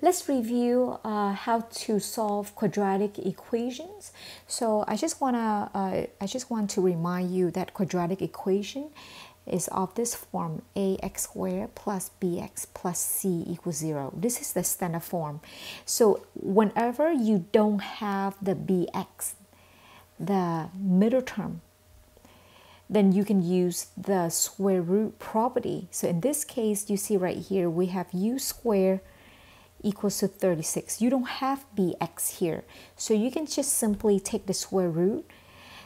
let's review how to solve quadratic equations. So I just want to remind you that quadratic equation is of this form: ax squared plus bx plus c equals 0. This is the standard form. So whenever you don't have the bx, the middle term, then you can use the square root property. So in this case, you see right here, we have u squared equals to 36. You don't have bx here, so you can just simply take the square root.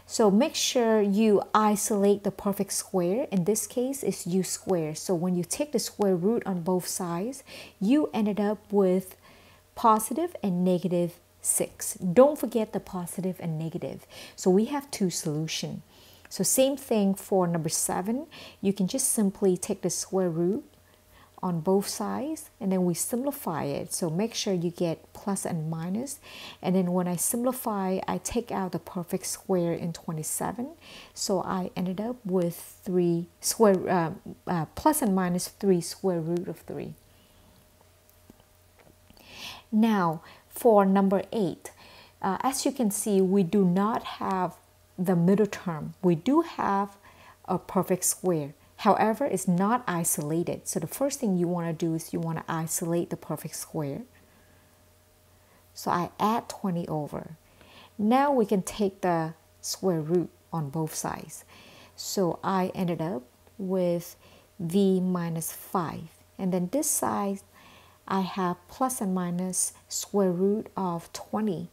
So make sure you isolate the perfect square. In this case, it's u squared. So when you take the square root on both sides, you ended up with positive and negative 6. Don't forget the positive and negative. So we have two solutions. So same thing for number 7. You can just simply take the square root on both sides, and then we simplify it. So make sure you get plus and minus. And then when I simplify, I take out the perfect square in 27. So I ended up with plus and minus 3 square root of 3. Now for number 8, as you can see, we do not have the middle term. We do have a perfect square. However, it's not isolated. So the first thing you want to do is you want to isolate the perfect square. So I add 20 over. Now we can take the square root on both sides. So I ended up with v minus 5. And then this side, I have plus and minus square root of 20.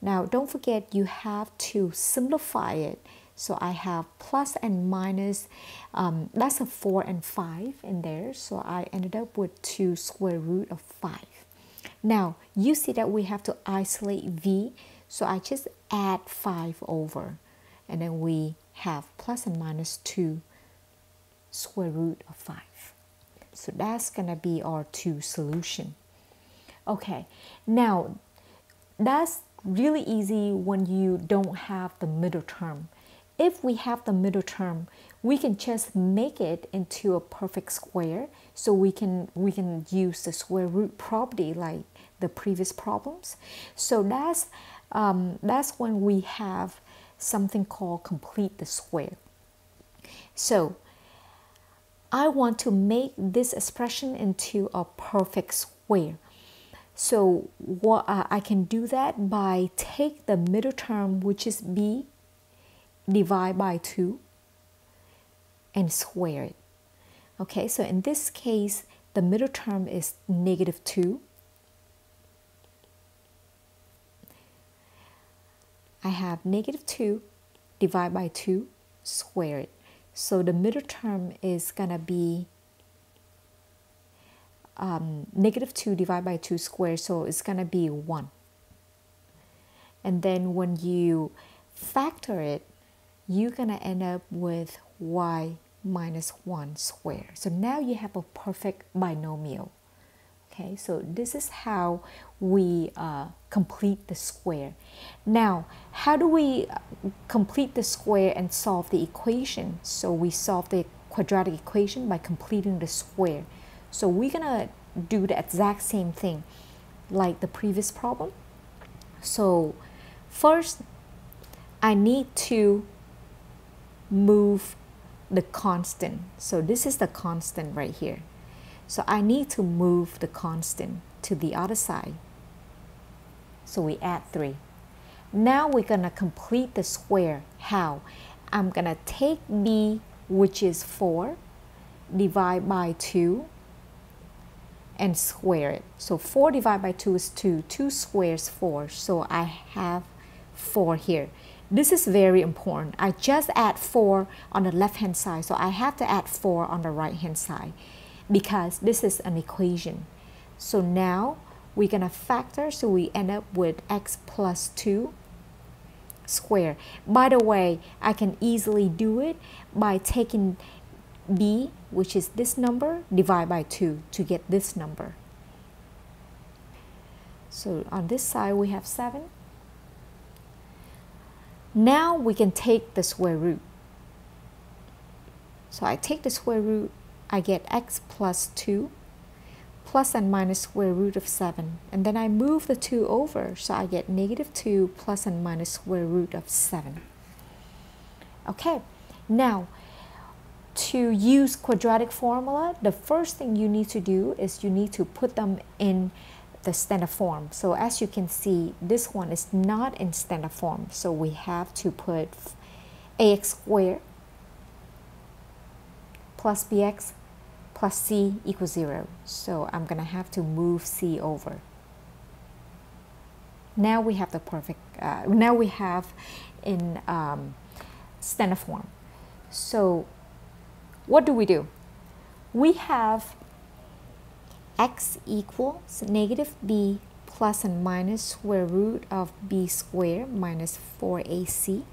Now, don't forget you have to simplify it. So I have plus and minus, that's a 4 and 5 in there. So I ended up with 2 square root of 5. Now, you see that we have to isolate v. So I just add 5 over. And then we have plus and minus 2 square root of 5. So that's going to be our 2 solution. Okay, now that's really easy when you don't have the middle term. If we have the middle term, we can just make it into a perfect square. So we can use the square root property like the previous problems. So that's when we have something called complete the square. So I want to make this expression into a perfect square. So what I can do that by take the middle term, which is b, divide by 2 and square it. Okay, so in this case, the middle term is negative 2. I have negative 2 divide by 2, square it. So the middle term is going to be negative 2 divided by 2 squared, so it's going to be 1. And then when you factor it, you're going to end up with y minus 1 squared. So now you have a perfect binomial. Okay, so this is how we complete the square. Now, how do we complete the square and solve the equation? So we solve the quadratic equation by completing the square. So we're gonna do the exact same thing like the previous problem. So first, I need to move the constant. So this is the constant right here. So I need to move the constant to the other side. So we add 3. Now we're gonna complete the square. How? I'm gonna take b, which is 4, divide by 2, and square it. So 4 divided by 2 is 2. 2 squares 4. So I have 4 here. This is very important. I just add 4 on the left hand side. So I have to add 4 on the right hand side because this is an equation. So now we're going to factor. So we end up with x plus 2 squared. By the way, I can easily do it by taking b, which is this number, divide by 2 to get this number. So on this side we have 7. Now we can take the square root. So I take the square root, I get x plus 2 plus and minus square root of 7. And then I move the 2 over, so I get negative 2 plus and minus square root of 7. Okay, now to use quadratic formula, the first thing you need to do is you need to put them in the standard form. So as you can see, this one is not in standard form, so we have to put ax squared plus bx plus c equals 0. So I'm going to have to move c over. Now we have the perfect, now we have in standard form. So what do? We have x equals negative b plus and minus square root of b squared minus 4ac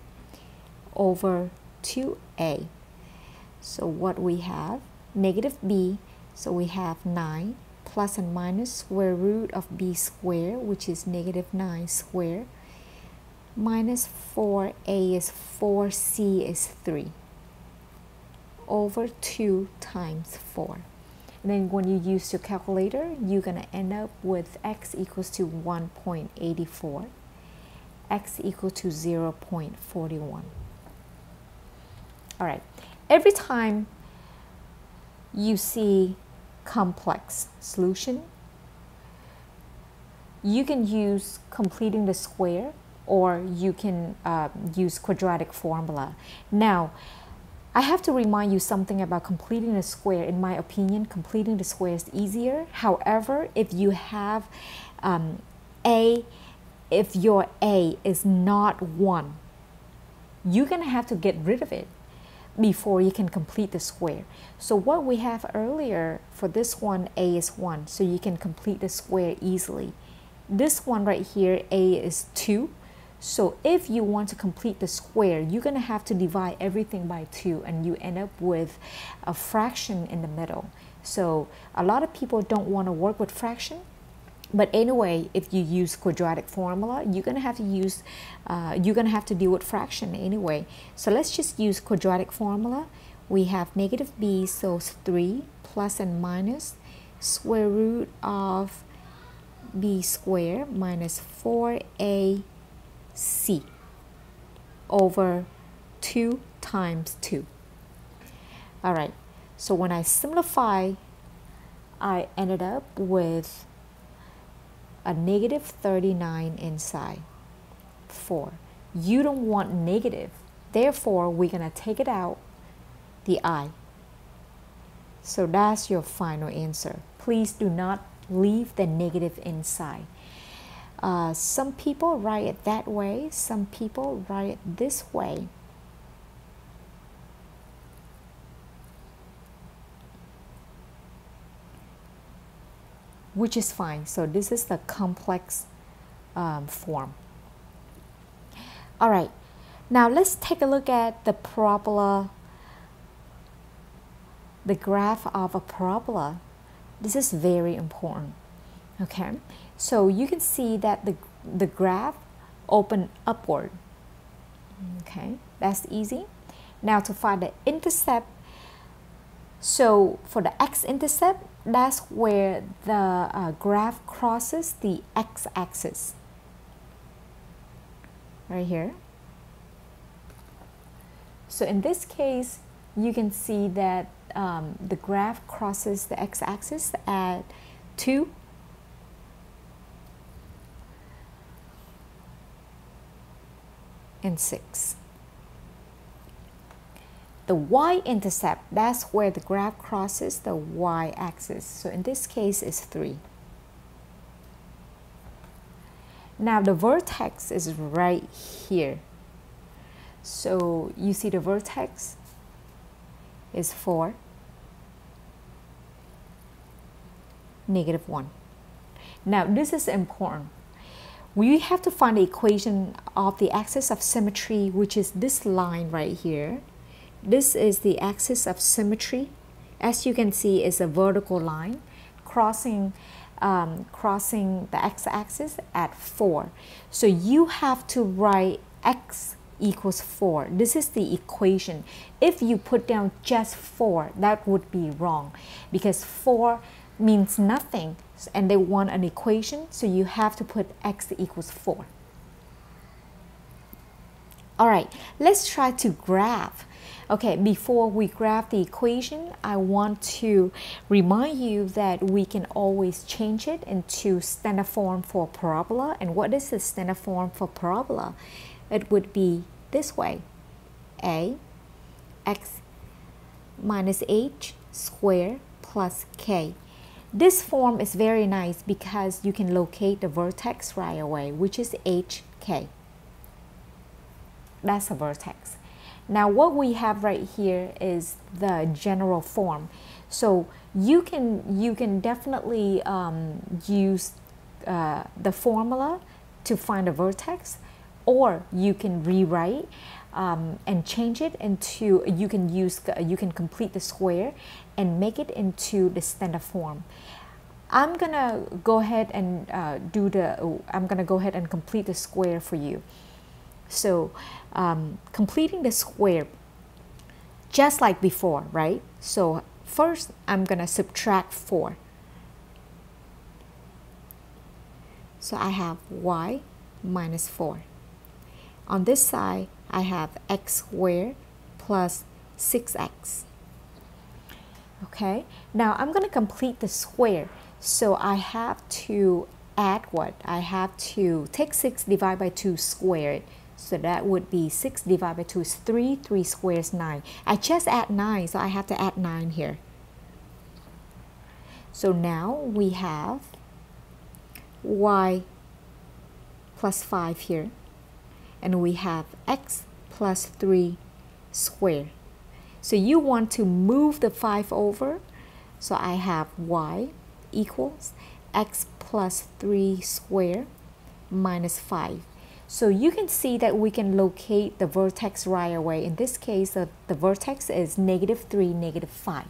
over 2a. So what we have, negative b, so we have 9 plus and minus square root of b squared, which is negative 9 squared, minus 4a is 4c is 3, over 2 times 4. And then when you use your calculator, you're going to end up with x equals to 1.84, x equal to 0.41. All right, every time you see complex solution, you can use completing the square, or you can use quadratic formula. Now, I have to remind you something about completing the square. In my opinion, completing the square is easier. However, if you have if your a is not 1, you're going to have to get rid of it before you can complete the square. So what we have earlier, for this one, a is 1, so you can complete the square easily. This one right here, a is 2. So if you want to complete the square, you're going to have to divide everything by 2, and you end up with a fraction in the middle. So a lot of people don't want to work with fraction. But anyway, if you use quadratic formula, you're going to have to use, you're going to have to deal with fraction anyway. So let's just use quadratic formula. We have negative b, so 3 plus and minus square root of b squared minus 4ac over 2 times 2. All right, so when I simplify, I ended up with a negative 39 inside 4. You don't want negative, therefore we're going to take it out, the I. So that's your final answer. Please do not leave the negative inside. Some people write it that way, some people write it this way. Which is fine. So this is the complex form. All right, now let's take a look at the parabola, the graph of a parabola. This is very important. Okay, so you can see that the graph open upward. Okay, that's easy. Now to find the intercept, so for the x-intercept, that's where the graph crosses the x-axis. Right here. So in this case, you can see that the graph crosses the x-axis at 2. and 6. The y-intercept, that's where the graph crosses the y-axis. So in this case, it's 3. Now the vertex is right here. So you see the vertex is 4, negative 1. Now this is important. We have to find the equation of the axis of symmetry, which is this line right here. This is the axis of symmetry. As you can see, it's a vertical line crossing the x-axis at 4. So you have to write x equals 4. This is the equation. If you put down just 4, that would be wrong, because 4 means nothing, and they want an equation, so you have to put x equals 4. All right, let's try to graph. Okay, before we graph the equation, I want to remind you that we can always change it into standard form for parabola. And what is the standard form for parabola? It would be this way: a x minus h squared plus k. This form is very nice because you can locate the vertex right away, which is hk. That's a vertex. Now what we have right here is the general form. So you can definitely use the formula to find a vertex, or you can rewrite and change it into, you can complete the square and make it into the standard form. I'm gonna go ahead and complete the square for you. So completing the square just like before, right? So first I'm gonna subtract 4. So I have y minus 4. On this side I have x squared plus 6x. Okay, now I'm gonna complete the square. So I have to add what? I have to take 6 divided by 2 squared. So that would be 6 divided by 2 is 3, 3 squared is 9. I just add 9, so I have to add 9 here. So now we have y plus 5 here, and we have x plus 3 squared. So you want to move the 5 over, so I have y equals x plus 3 squared minus 5. So you can see that we can locate the vertex right away. In this case, the vertex is -3, -5.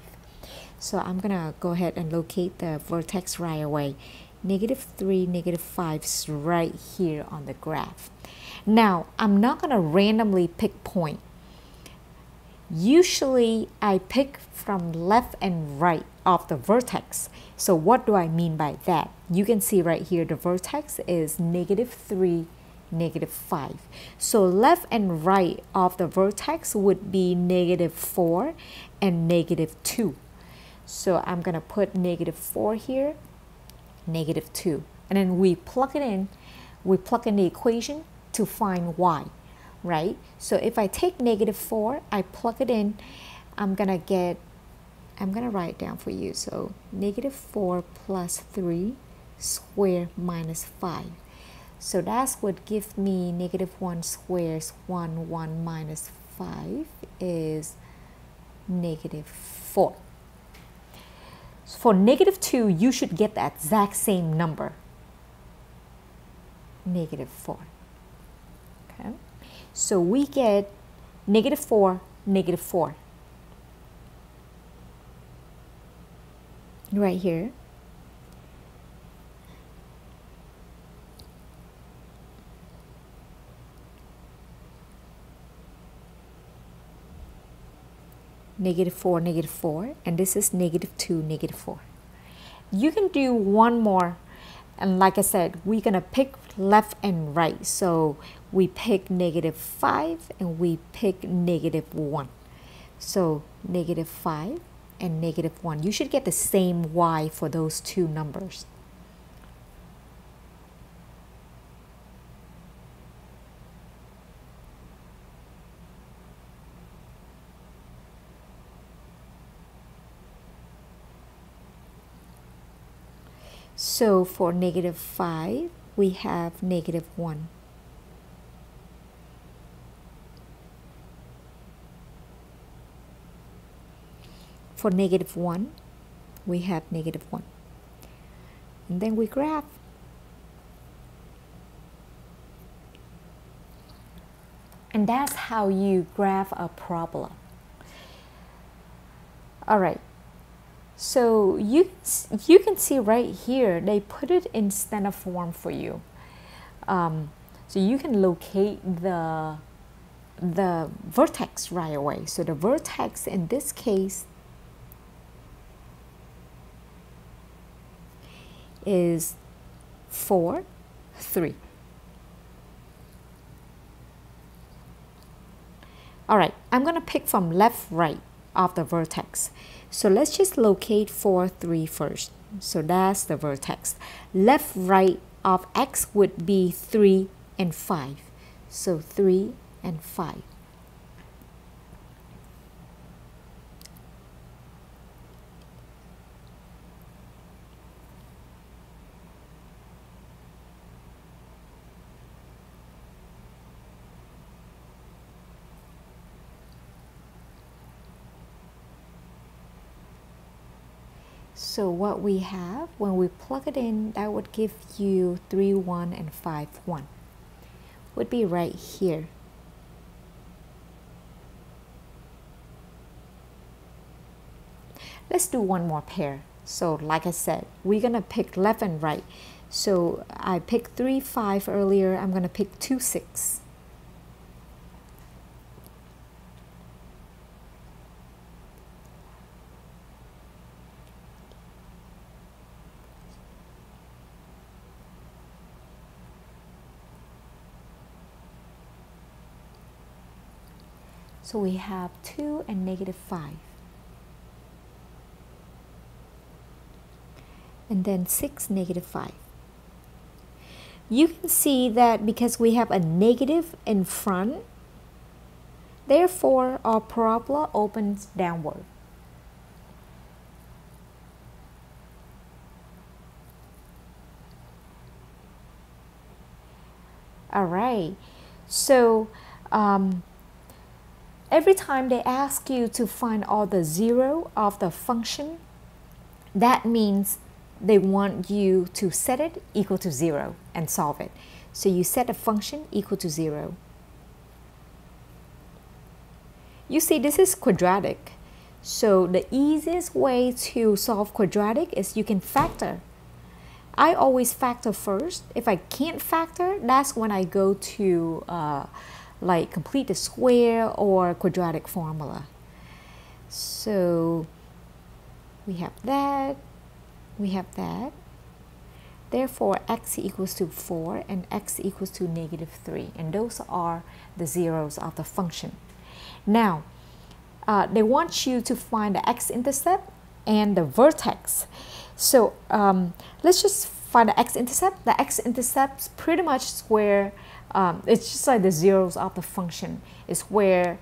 So I'm gonna go ahead and locate the vertex right away. -3, -5 is right here on the graph. Now, I'm not gonna randomly pick point. Usually, I pick from left and right of the vertex. So what do I mean by that? You can see right here, the vertex is -3, -5. So left and right of the vertex would be -4 and -2. So I'm gonna put -4 here, -2. And then we plug it in, we plug in the equation to find y, right? So if I take -4, I plug it in, I'm gonna write it down for you. So -4 plus 3 squared minus 5. So that's what gives me -1 squared is 1, 1 minus 5 is -4. For -2, you should get the exact same number, -4. Okay, so we get -4, -4 right here. -4, -4, and this is -2, -4. You can do one more, and like I said, we're gonna pick left and right. So we pick -5 and we pick -1. So -5 and -1. You should get the same y for those two numbers. So for -5, we have -1. For -1, we have -1. And then we graph. And that's how you graph a parabola. All right. So you can see right here, they put it in standard form for you. So you can locate the vertex right away. So the vertex in this case is 4, 3. All right, I'm going to pick from left, right of the vertex. So let's just locate 4, 3 first. So that's the vertex. Left, right of x would be 3 and 5. So 3 and 5. So what we have, when we plug it in, that would give you 3, 1 and 5, 1. Would be right here. Let's do one more pair. So like I said, we're going to pick left and right. So I picked 3, 5 earlier. I'm going to pick 2, 6. So we have 2 and negative 5. And then 6, negative 5. You can see that because we have a negative in front, therefore our parabola opens downward. All right, so every time they ask you to find all the zero of the function, that means they want you to set it equal to 0 and solve it. So you set a function equal to 0. You see, this is quadratic. So the easiest way to solve quadratic is you can factor. I always factor first. If I can't factor, that's when I go to like complete the square or quadratic formula. So we have that, we have that. Therefore, x equals to 4 and x equals to negative 3. And those are the zeros of the function. Now, they want you to find the x-intercept and the vertex. So let's just find the x-intercept. The x-intercept's pretty much square. It's just like the zeros of the function. It's where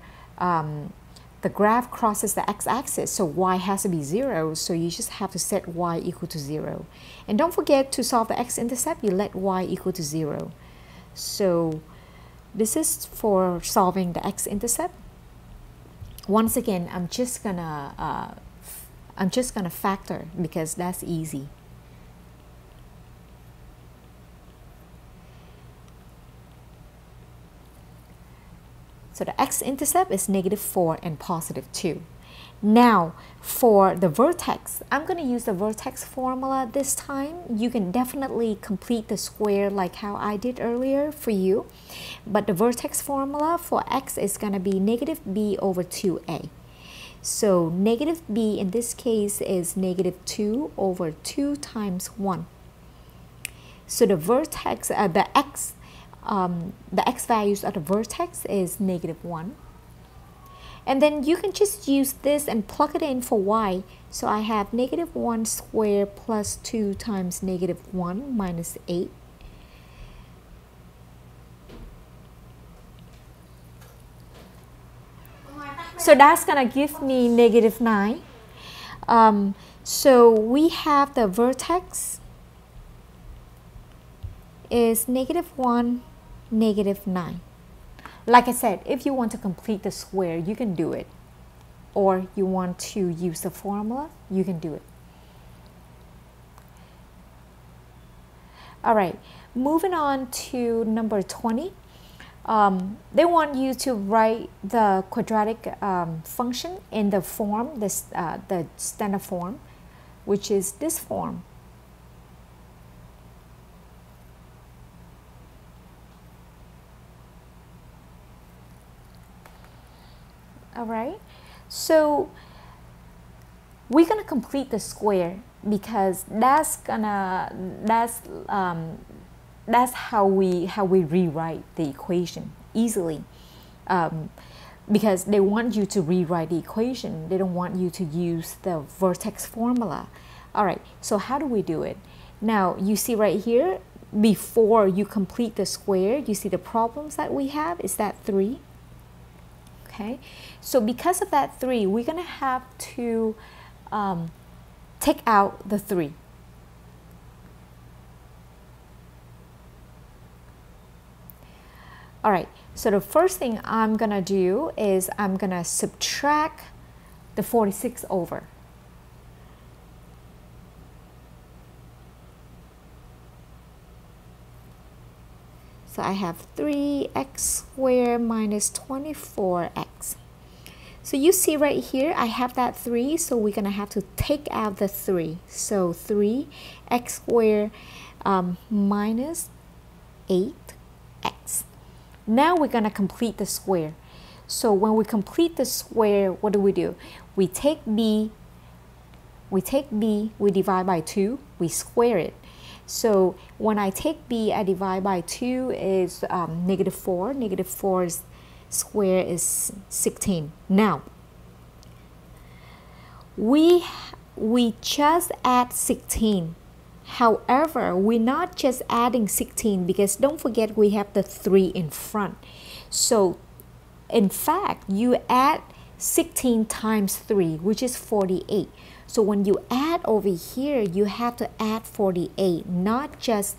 the graph crosses the x-axis, so y has to be 0, so you just have to set y equal to 0. And don't forget to solve the x-intercept, you let y equal to 0. So this is for solving the x-intercept. Once again, I'm just gonna factor because that's easy. So the x-intercept is negative 4 and positive 2. Now, for the vertex, I'm going to use the vertex formula this time. You can definitely complete the square like how I did earlier for you. But the vertex formula for x is going to be negative b over 2a. So negative b in this case is negative 2 over 2 times 1. So the vertex, the x values of the vertex is negative 1. And then you can just use this and plug it in for y. So I have negative 1 squared plus 2 times negative 1 minus 8. So that's going to give me negative 9. So we have the vertex is negative 1, negative 9. Like I said, if you want to complete the square, you can do it. Or you want to use the formula, you can do it. All right, moving on to number 20. They want you to write the quadratic function in the form, the standard form, which is this form. All right, so we're going to complete the square. because that's how we rewrite the equation easily, because they want you to rewrite the equation. They don't want you to use the vertex formula. All right, so how do we do it? Now you see right here, before you complete the square, you see the problems that we have is that 3. Okay, so because of that 3, we're gonna have to take out the 3. All right, so the first thing I'm gonna do is I'm gonna subtract the 46 over. So I have 3x squared minus 24x. So you see right here, I have that 3, so we're going to have to take out the 3. So 3x squared minus 8x. Now we're going to complete the square. So when we complete the square, what do? We take b, we divide by 2, we square it. So when I take b, I divide by 2 is negative 4. Negative 4's square is 16. Now, we just add 16. However, we're not just adding 16 because don't forget we have the 3 in front. So in fact, you add 16 times 3, which is 48. So when you add over here, you have to add 48, not just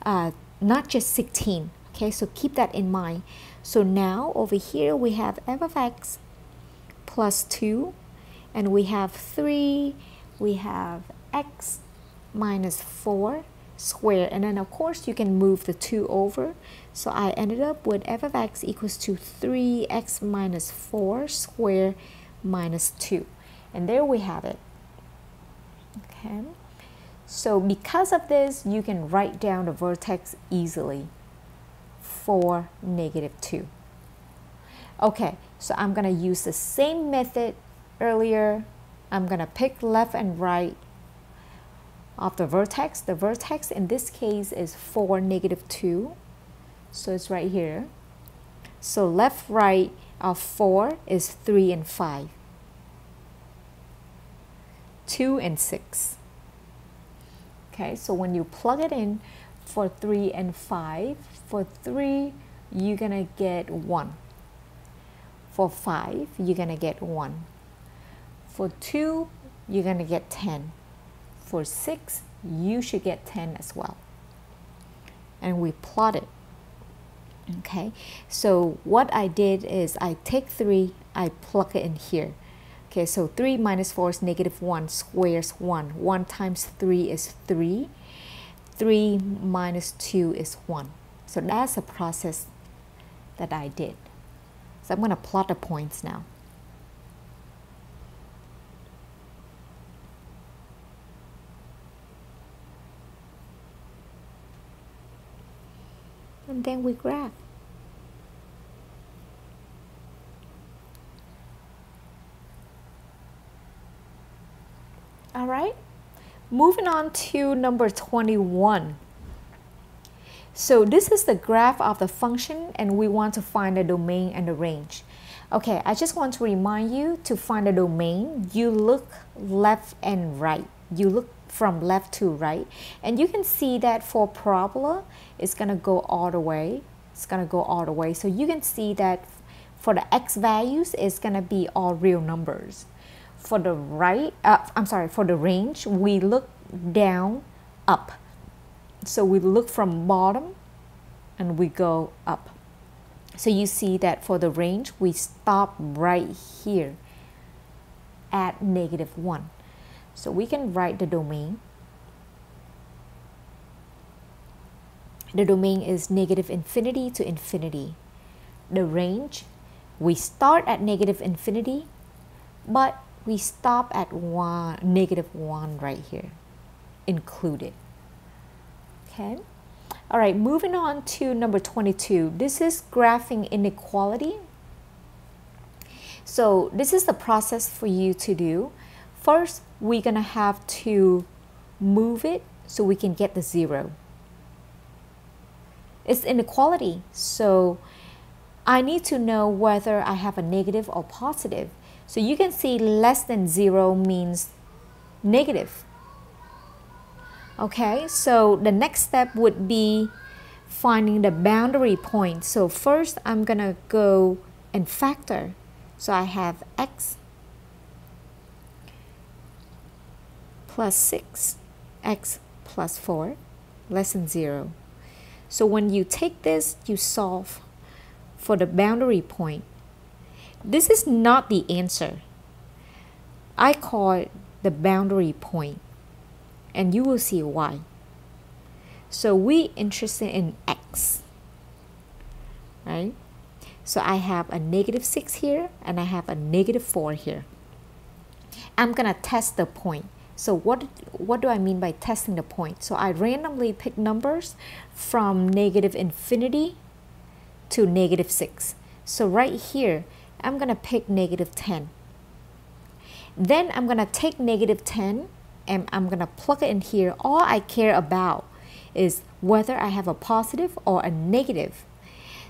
16. Okay, so keep that in mind. So now over here we have f of x plus 2, and we have 3, we have x minus 4 squared, and then of course you can move the 2 over. So I ended up with f of x equals to 3x minus 4 squared minus 2. And there we have it. Okay, so because of this, you can write down the vertex easily for negative 2. Okay, so I'm going to use the same method earlier. I'm going to pick left and right of the vertex. The vertex in this case is 4, negative 2. So it's right here. So left, right of 4 is 3 and 5. 2 and 6. Okay, so when you plug it in for 3 and 5, for 3 you're gonna get 1. For 5 you're gonna get 1. For 2 you're gonna get 10. For 6 you should get 10 as well. And we plot it. Okay, so what I did is I take 3, I plug it in here. Okay, so 3 minus 4 is negative 1, squares 1. 1 times 3 is 3. 3 minus 2 is 1. So that's the process that I did. So I'm going to plot the points now. And then we graph. All right, moving on to number 21. So this is the graph of the function, and we want to find the domain and the range. Okay, I just want to remind you, to find the domain, you look left and right. You look from left to right, and you can see that for parabola, it's going to go all the way. It's going to go all the way. So you can see that for the x values, it's going to be all real numbers. For the for the range, we look down, up. So we look from bottom and we go up. So you see that for the range, we stop right here at negative 1. So we can write the domain. The domain is negative infinity to infinity. The range, we start at negative infinity, but we stop at negative 1 right here, included. Okay. All right, moving on to number 22. This is graphing inequality. So this is the process for you to do. First, we're going to have to move it so we can get the 0. It's inequality, so I need to know whether I have a negative or positive. So you can see less than 0 means negative. Okay, so the next step would be finding the boundary point. So first I'm gonna go and factor. So I have x plus 6, x plus 4, less than 0. So when you take this, you solve for the boundary point. This is not the answer. I call it the boundary point, and you will see why. So we interested in x, right? So I have a negative 6 here, and I have a negative 4 here. I'm gonna test the point. So what do I mean by testing the point? So I randomly pick numbers from negative infinity to negative 6. So right here, I'm gonna pick negative 10. Then I'm gonna take negative 10 and I'm gonna plug it in here. All I care about is whether I have a positive or a negative.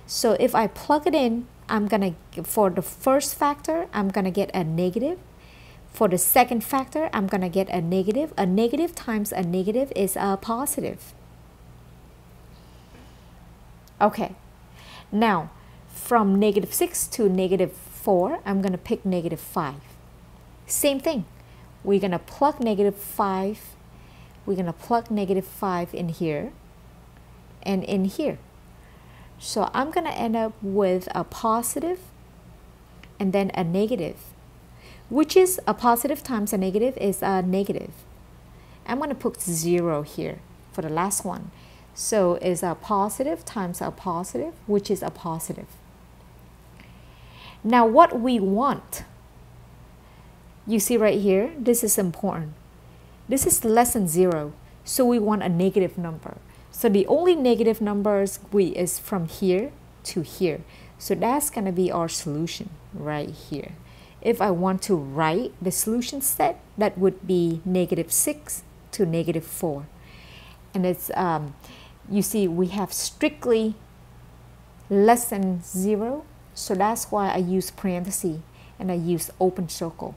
So if I plug it in, I'm gonna, for the first factor, I'm gonna get a negative. For the second factor, I'm gonna get a negative. A negative times a negative is a positive. Okay, now from negative 6 to negative 4, I'm gonna pick negative 5. Same thing. We're gonna plug negative 5. We're gonna plug negative 5 in here and in here. So I'm gonna end up with a positive and then a negative, which is a positive times a negative is a negative. I'm gonna put 0 here for the last one. So is a positive times a positive, which is a positive. Now what we want, you see right here, this is important. This is less than 0, so we want a negative number. So the only negative numbers is from here to here. So that's gonna be our solution right here. If I want to write the solution set, that would be negative 6 to negative 4. And it's, you see, we have strictly less than 0. So that's why I use parentheses and I use open circle.